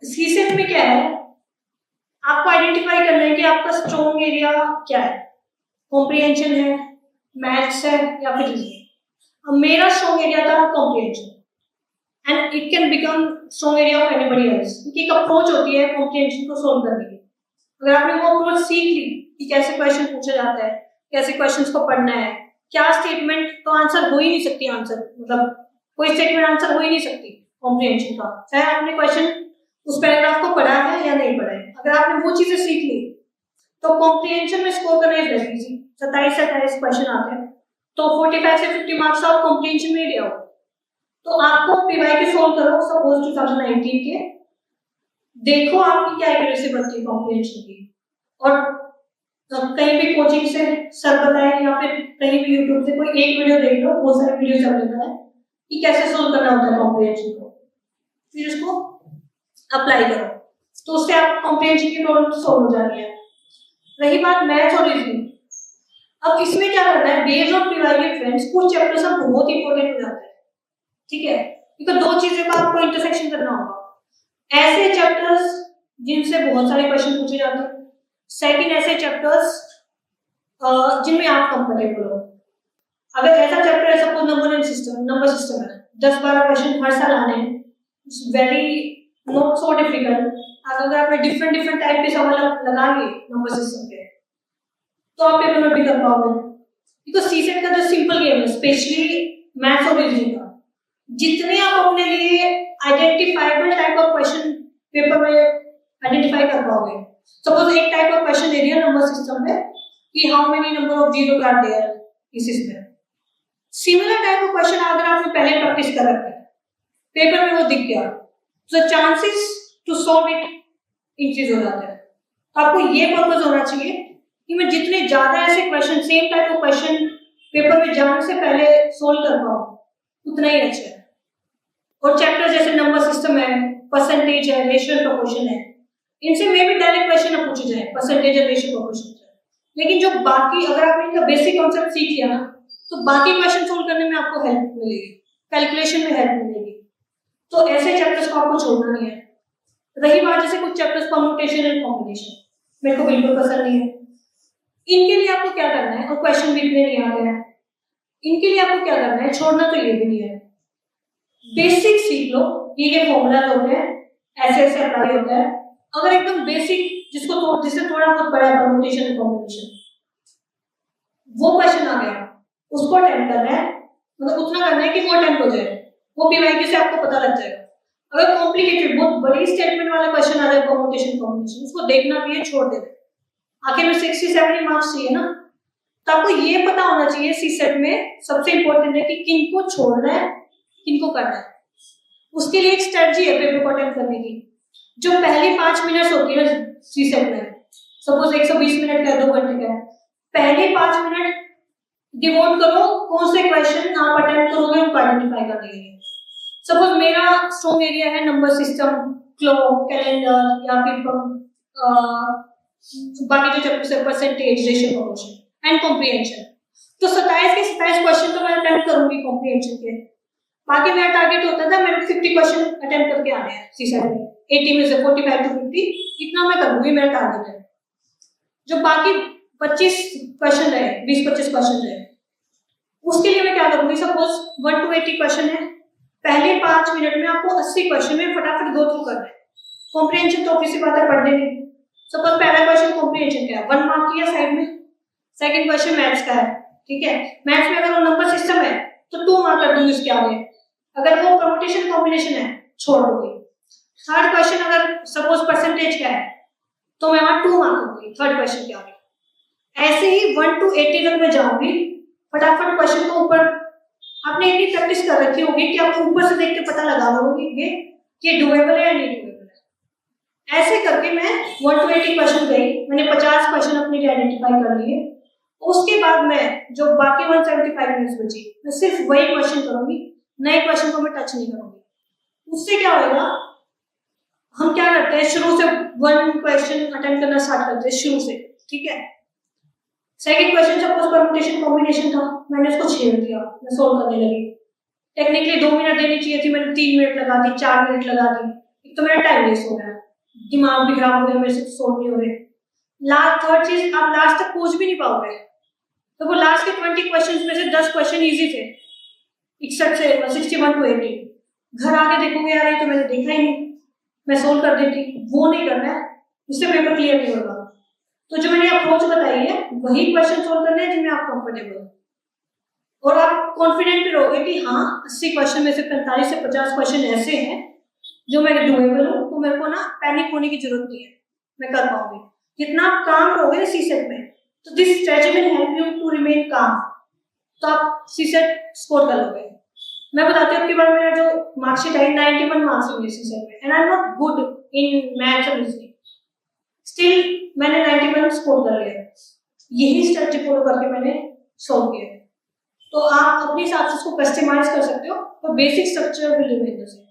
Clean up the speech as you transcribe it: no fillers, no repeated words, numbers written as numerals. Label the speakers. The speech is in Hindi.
Speaker 1: सीसेट में क्या है, आपको आइडेंटिफाई करना है कि आपका स्ट्रॉन्ग एरिया क्या है, कॉम्प्रिहेंशन है, मैथ्स है या फिर रीजनिंग। अब मेरा स्ट्रॉन्ग एरिया था comprehension and it can become strong area of anybody else, क्योंकि एक अप्रोच होती है कॉम्प्रिहेंशन को सोल्व करने की। अगर आपने वो अप्रोच सीख ली कि कैसे क्वेश्चन पूछा जाता है, कैसे क्वेश्चंस को पढ़ना है, क्या स्टेटमेंट तो आंसर हो ही नहीं सकती, आंसर मतलब कोई स्टेटमेंट आंसर हो ही नहीं सकती कॉम्प्रिहेंशन का, चाहे आपने क्वेश्चन उस पैराग्राफ को पढ़ा है या नहीं पढ़ा है। अगर आपने वो चीजें सीख ली तो कॉम्प्रिहेंशन में स्कोर करना इज वेरी इजी। 27 से 28 क्वेश्चन आते हैं तो 45 से 50 मार्क्स आप कॉम्प्रिहेंशन में ही ले आओ। तो आपको पीवाई के सोल्व करो सपोज 2019 के, देखो आपकी क्या एक्यूरेसी बनती है कॉम्प्रिहेंशन की, और कहीं भी कोचिंग से सर बताए या फिर कहीं भी यूट्यूब से कोई एक वीडियो देख लो, बहुत सारे वीडियोस अवेलेबल है कि कैसे सोल्व करना होता है कॉम्प्रिहेंशन को, फिर उसको अप्लाई करो तो उससे आप कॉम्प्रिहेंशन की प्रॉब्लम सोल्व हो जानी है। रही बात मैथ्स और रीजनिंग, अब इसमें क्या करना है, बेस्ड ऑन पीवाई फ्रेंड्स कुछ चैप्टर्स अब बहुत इंपॉर्टेंट हो जाते हैं, ठीक है, क्योंकि दो चीजें का आपको इंटरसेक्शन करना होगा। ऐसे चैप्टर्स जिनसे बहुत सारे क्वेश्चन पूछे जाते हैं, सेकंड ऐसे चैप्टर्स जिनमें आप कंफर्टेबल हो। अगर ऐसा चैप्टर है सपोज नंबर सिस्टम है, 10-12 क्वेश्चन हर साल आने हैं, it's very not so difficult. अगर आपने डिफरेंट टाइप के सवाल लगा लिए नंबर सिस्टम के तो आप पेपर में भी कर पाओगे, बिकॉज सीसेट का जो सिंपल गेम है स्पेशली मैथ्स और रीजनिंग का, जितने आप अपने लिए identifiable type of question paper में आइडेंटिफाई कर पाओगे। सपोज एक टाइप ऑफ क्वेश्चन दे दिया नंबर सिस्टम में कि how many number of zero are there इस इसमें, सिमिलर टाइप ऑफ क्वेश्चन अगर आपने पहले प्रैक्टिस कर रखा है, पेपर में वो दिख गया, तो chances to solve it increase हो जाते हैं। तो आपको ये पर्पस होना चाहिए कि मैं जितने ज्यादा ऐसे question same type of question paper में जाने से पहले सोल्व कर पाऊं उतना ही अच्छा है। और चैप्टर जैसे नंबर सिस्टम है, परसेंटेज है, रेशियो प्रोपोर्शन है, इनसे मे भी डायरेक्ट क्वेश्चन ना पूछे जाए, परसेंटेज और रेशियो प्रोपोर्शन से, लेकिन जो बाकी अगर आपने इनका बेसिक कॉन्सेप्ट सीख लिया ना तो बाकी क्वेश्चन सोल्व करने में आपको हेल्प मिलेगी, कैलकुलेशन में हेल्प मिलेगी। तो ऐसे चैप्टर्स को आपको छोड़ना नहीं है। रही बात जैसे कुछ चैप्टर्स परम्यूटेशन एंड कॉम्बिनेशन, मेरे को बिल्कुल पसंद नहीं है, इनके लिए आपको क्या करना है, और क्वेश्चन भी इतने नहीं आते हैं, इनके लिए आपको क्या करना है, छोड़ना तो ये भी नहीं है, बेसिक सीख लो, ये फॉर्मूला होते हैं, ऐसे अप्लाई होता है। अगर एकदम बेसिक जिससे थोड़ा बहुत पढ़ा है परम्यूटेशन एंड कॉम्बिनेशन, वो क्वेश्चन आ गया, उसको अटेम्प्ट करना है, मतलब उतना करना है कि वो अटेम्प्ट हो जाए, वो पीवाईक्यू से आपको पता लग जाएगा। अगर कॉम्प्लिकेटेड बहुत बड़ी स्टेटमेंट वाला क्वेश्चन आ जाए परम्यूटेशन कॉम्बिनेशन, उसको देखना भी है, छोड़ देना, आखिर में 60-70 मार्क्स चाहिए ना, तो आपको ये पता होना चाहिए सीसेट में सबसे इंपॉर्टेंट है कि किनको छोड़ना है किनको करना है। उसके लिए एक स्ट्रेटजी है पेपर को अटेम्प्ट करने की। जो पहली 5 मिनट होती है सीसेट में, सपोज 120 मिनट का 2 घंटे का है, पहले 5 मिनट डिवोट करो कौन से क्वेश्चन आप अटेम्प्ट करोगे उनको आइडेंटिफाई करने के लिए। सपोज मेरा स्ट्रॉन्ग एरिया है नंबर सिस्टम, क्लॉक, कैलेंडर या फिर बाकी जो चैप्टर्स है percentage, ratio proportion and comprehension, तो 27 के 27 क्वेश्चन तो मैं अटेम्प्ट करूंगी कॉम्प्रिहेंशन के। बाकी मेरा टारगेट होता था मेरे 50 क्वेश्चन अटेम्प्ट करके आने हैं सीसेट में, 80 में से 45 to 50 इतना मैं करूंगी, मेरा टारगेट है। जो बाकी 25 क्वेश्चन रहे, 20-25 क्वेश्चन रहे, उसके लिए मैं क्या करूंगी, सपोज 1 to 80 क्वेश्चन है, पहले 5 मिनट में आपको 80 क्वेश्चन में फटाफट गो थ्रू करना है। कॉम्प्रिहेंशन तो ऑब्वियसली बात है पढ़ने नहीं, सपोज पहला क्वेश्चन कॉम्प्रिहेंशन का है, 1 मार्क की है साइड में, सेकंड क्वेश्चन मैथ्स का है, ठीक है, मैथ्स में अगर वो नंबर सिस्टम है तो 2 मार्क कर दूंगी उसके आगे, अगर वो परम्यूटेशन कॉम्बिनेशन है छोड़ दूंगी। थर्ड क्वेश्चन अगर सपोज परसेंटेज का है तो मैं वहां 2 मार्क दूंगी थर्ड क्वेश्चन के आगे। ऐसे ही 1 to 80 तक मैं जाऊंगी, फटाफट क्वेश्चन को ऊपर, आपने इतनी प्रैक्टिस कर रखी होगी कि आप ऊपर से देख के पता लगा लोगे कि डुएबल है या नहीं डुएबल है। ऐसे करके मैं 1 to 80 क्वेश्चन गई, मैंने 50 क्वेश्चन अपने लिए आइडेंटिफाई कर लिए। उसके बाद मैं जो बाकी 175 मिनट्स बची मैं सिर्फ वही क्वेश्चन करूंगी, नए क्वेश्चन को मैं टच नहीं करूंगी। उससे क्या होगा, हम क्या करते हैं शुरू से 1 क्वेश्चन अटेम्प्ट करना स्टार्ट करते हैं शुरू से, ठीक है। Second question suppose permutation combination था, मैंने उसको छेड़ दिया, मैं सोल्व करने लगी। टेक्निकली 2 मिनट देनी चाहिए थी, मैंने 3 मिनट लगा दी, 4 मिनट लगा दी, तो मेरा टाइम वेस्ट हो रहा है, दिमाग भी खराब हो गया, मेरे से सोल्व नहीं हो रहे। लास्ट थर्ड चीज, आप लास्ट तक पूछ भी नहीं पाओगे। तो वो लास्ट के 20 क्वेश्चन में से 10 क्वेश्चन इजी थे, 61 से 61 to 80। घर आके देखोगे यार ये तो मैंने देखा ही नहीं, मैं सोल्व कर देती। वो नहीं करना है, उससे पेपर क्लियर नहीं होगा। तो जो मैंने अप्रोच बताई है वही क्वेश्चन सोल्व करने हैं जिनमें आप कंफर्टेबल हो, और आप कॉन्फिडेंट भी रहोगे कि हाँ 80 क्वेश्चन में से 45 से 50 क्वेश्चन ऐसे हैं जो मैं डूएबल हूँ, तो मेरे को ना पैनिक होने की जरूरत नहीं है, मैं कर पाऊंगी। जितना आप काम रहोगे सीसेट में, तो this strategy will help you to remain calm, तो आप सीसेट स्कोर कर लोगे। मैं बताती हूँ, आपकी बार मेरा जो मार्कशीट आई 91 मार्क्स मिले सीसेट में, and I am not good in maths और रीजनिंग, स्टिल मैंने 91 स्कोर कर लिया। यही स्ट्रेटजी फॉलो करके मैंने सॉल्व किया। तो आप अपने हिसाब से इसको कस्टमाइज कर सकते हो, और basic structure will remain the same.